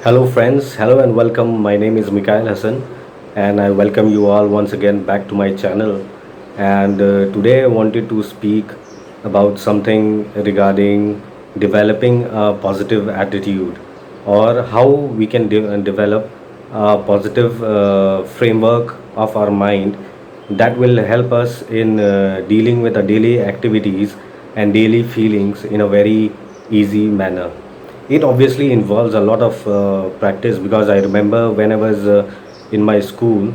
Hello, friends. Hello and welcome. My name is Mikhail Hassan, and I welcome you all once again back to my channel. And today I wanted to speak about something regarding developing a positive attitude, or how we can develop a positive framework of our mind that will help us in dealing with the daily activities and daily feelings in a very easy manner. It obviously involves a lot of practice, because I remember when I was in my school,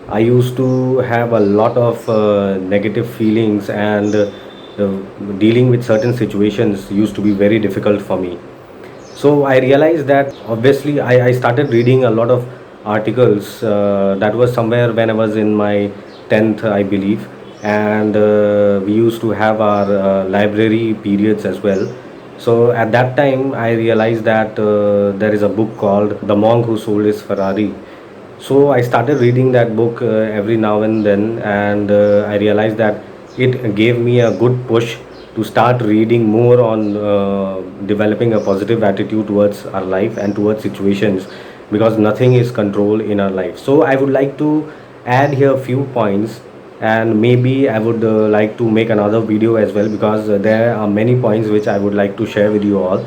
I used to have a lot of negative feelings, and dealing with certain situations used to be very difficult for me. So I realized that obviously I started reading a lot of articles. That was somewhere when I was in my 10th, I believe. And we used to have our library periods as well. So at that time, I realized that there is a book called The Monk Who Sold His Ferrari. So I started reading that book every now and then, and I realized that it gave me a good push to start reading more on developing a positive attitude towards our life and towards situations, because nothing is control in our life. So I would like to add here a few points, and maybe I would like to make another video as well, because there are many points which I would like to share with you all.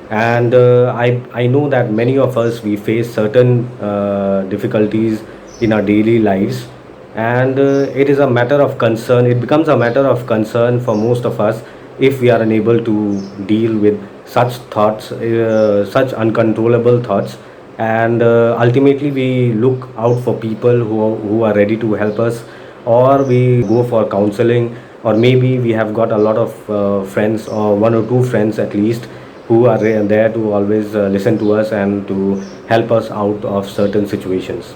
And I know that many of us, we face certain difficulties in our daily lives, and it is a matter of concern, it becomes a matter of concern for most of us if we are unable to deal with such thoughts, such uncontrollable thoughts. And ultimately we look out for people who are ready to help us, or we go for counseling, or maybe we have got a lot of friends, or one or two friends at least, who are there to always listen to us and to help us out of certain situations.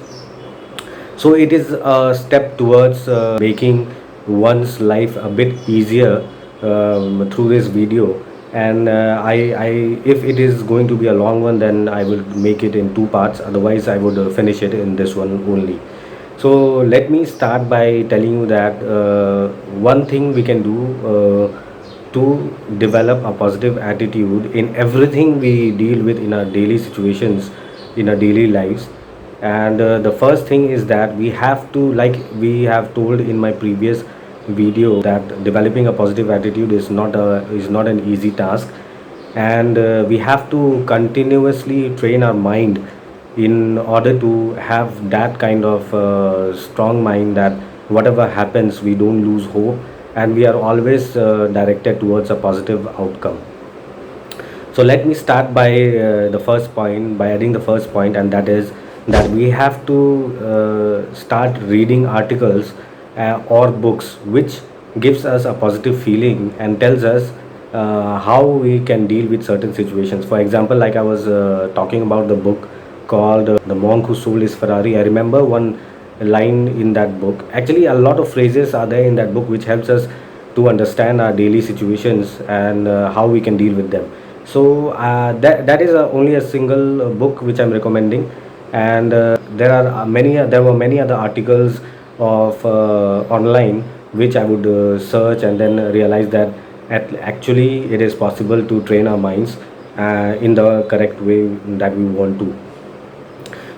So it is a step towards making one's life a bit easier through this video. And if it is going to be a long one, then I will make it in two parts. Otherwise, I would finish it in this one only. So let me start by telling you that one thing we can do to develop a positive attitude in everything we deal with in our daily situations, in our daily lives. And the first thing is that we have to, like we have told in my previous video, that developing a positive attitude is not an easy task. And we have to continuously train our mind in order to have that kind of strong mind, that whatever happens, we don't lose hope, and we are always directed towards a positive outcome. So let me start by the first point, by adding the first point, and that is that we have to start reading articles or books which gives us a positive feeling and tells us how we can deal with certain situations. For example, like I was talking about the book called The Monk Who Sold His Ferrari. I remember one line in that book. Actually, a lot of phrases are there in that book which helps us to understand our daily situations and how we can deal with them. So that is only a single book which I'm recommending. And there were many other articles of online which I would search, and then realize that actually it is possible to train our minds in the correct way that we want to.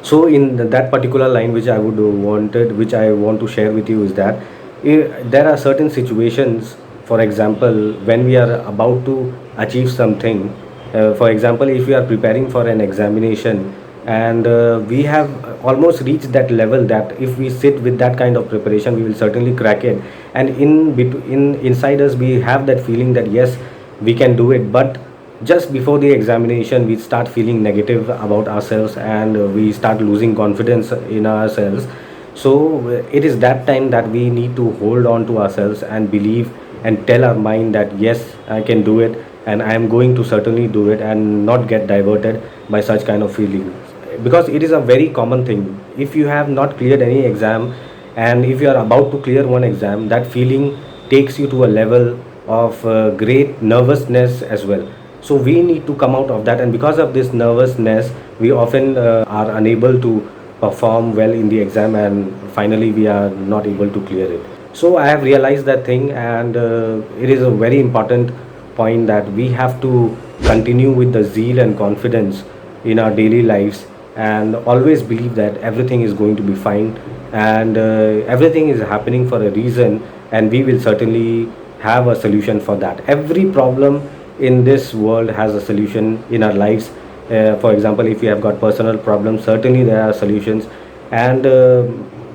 So in that particular line which I want to share with you is that there are certain situations. For example, when we are about to achieve something, for example, if we are preparing for an examination, and we have almost reached that level, that if we sit with that kind of preparation, we will certainly crack it. And inside us, we have that feeling that yes, we can do it. But just before the examination, we start feeling negative about ourselves, and we start losing confidence in ourselves. So it is that time that we need to hold on to ourselves and believe, and tell our mind that yes, I can do it, and I am going to certainly do it, and not get diverted by such kind of feelings. Because it is a very common thing. If you have not cleared any exam, and if you are about to clear one exam, that feeling takes you to a level of great nervousness as well. So we need to come out of that, and because of this nervousness, we often are unable to perform well in the exam, and finally we are not able to clear it. So I have realized that thing, and it is a very important point that we have to continue with the zeal and confidence in our daily lives, and always believe that everything is going to be fine, and everything is happening for a reason, and we will certainly have a solution for that. Every problem in this world has a solution in our lives. For example, if you have got personal problems, certainly there are solutions, and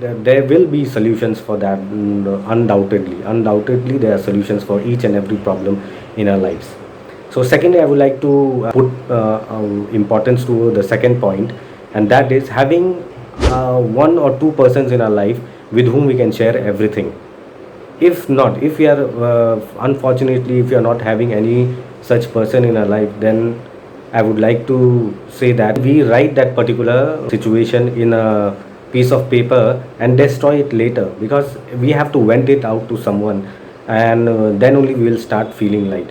there will be solutions for that. Undoubtedly there are solutions for each and every problem in our lives. So secondly, I would like to put importance to the second point, and that is having one or two persons in our life with whom we can share everything. If not, if we are unfortunately, if you are not having any such person in our life, then I would like to say that we write that particular situation in a piece of paper and destroy it later, because we have to vent it out to someone, and then only we will start feeling light.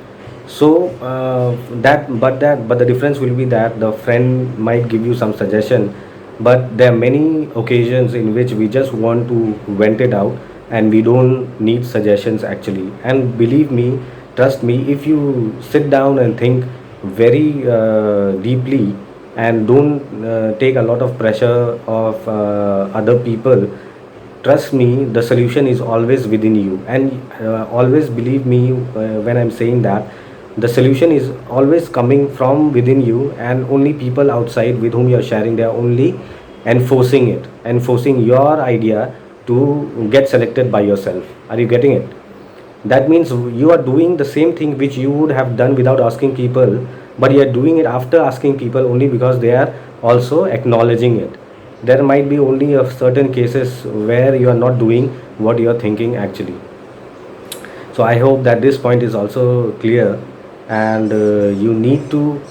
So but the difference will be that the friend might give you some suggestion, but there are many occasions in which we just want to vent it out, and we don't need suggestions actually. And believe me, trust me, if you sit down and think very deeply, and don't take a lot of pressure of other people, trust me, the solution is always within you. And always believe me when I'm saying that the solution is always coming from within you, and only people outside with whom you're sharing, they're only enforcing your idea to get selected by yourself. Are you getting it? That means you are doing the same thing which you would have done without asking people, but you are doing it after asking people, only because they are also acknowledging it. There might be only a certain cases where you are not doing what you are thinking actually. So I hope that this point is also clear, and you need to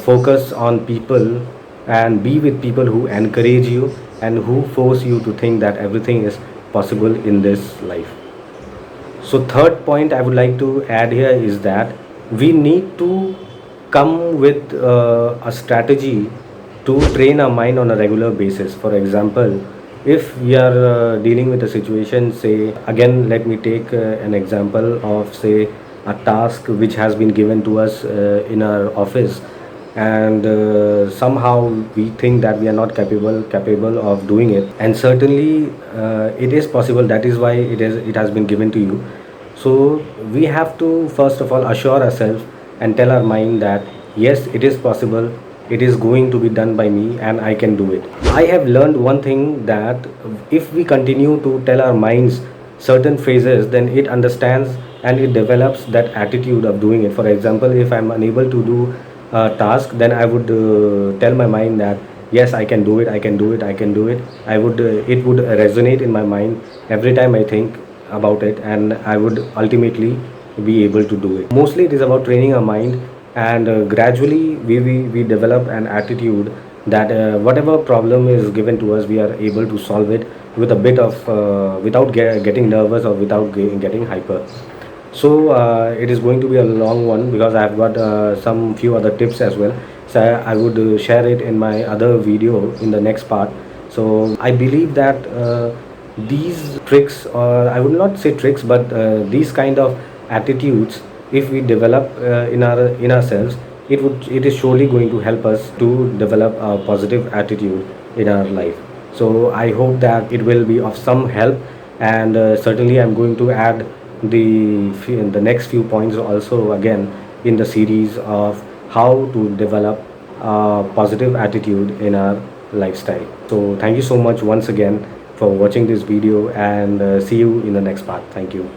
focus on people and be with people who encourage you and who force you to think that everything is possible in this life. So third point I would like to add here is that we need to come with a strategy to train our mind on a regular basis. For example, if we are dealing with a situation, say again, let me take an example of, say, a task which has been given to us in our office, and somehow we think that we are not capable of doing it, and certainly it is possible. That is why it has been given to you. So we have to first of all assure ourselves and tell our mind that yes, it is possible, it is going to be done by me, and I can do it. I have learned one thing, that if we continue to tell our minds certain phrases, then it understands and it develops that attitude of doing it. For example, if I'm unable to do a task, then I would tell my mind that yes, I can do it, I can do it, I can do it. I would It would resonate in my mind every time I think about it, and I would ultimately be able to do it. Mostly it is about training our mind, and gradually we develop an attitude that whatever problem is given to us, we are able to solve it with a bit of without getting nervous, or without getting hyper. So it is going to be a long one, because I have got some few other tips as well. So I would share it in my other video in the next part. So I believe that these tricks, or I would not say tricks, but these kind of attitudes, if we develop in ourselves, it is surely going to help us to develop a positive attitude in our life. So I hope that it will be of some help, and certainly I'm going to add the next few points also again in the series of how to develop a positive attitude in our lifestyle. So thank you so much once again for watching this video, and see you in the next part. Thank you.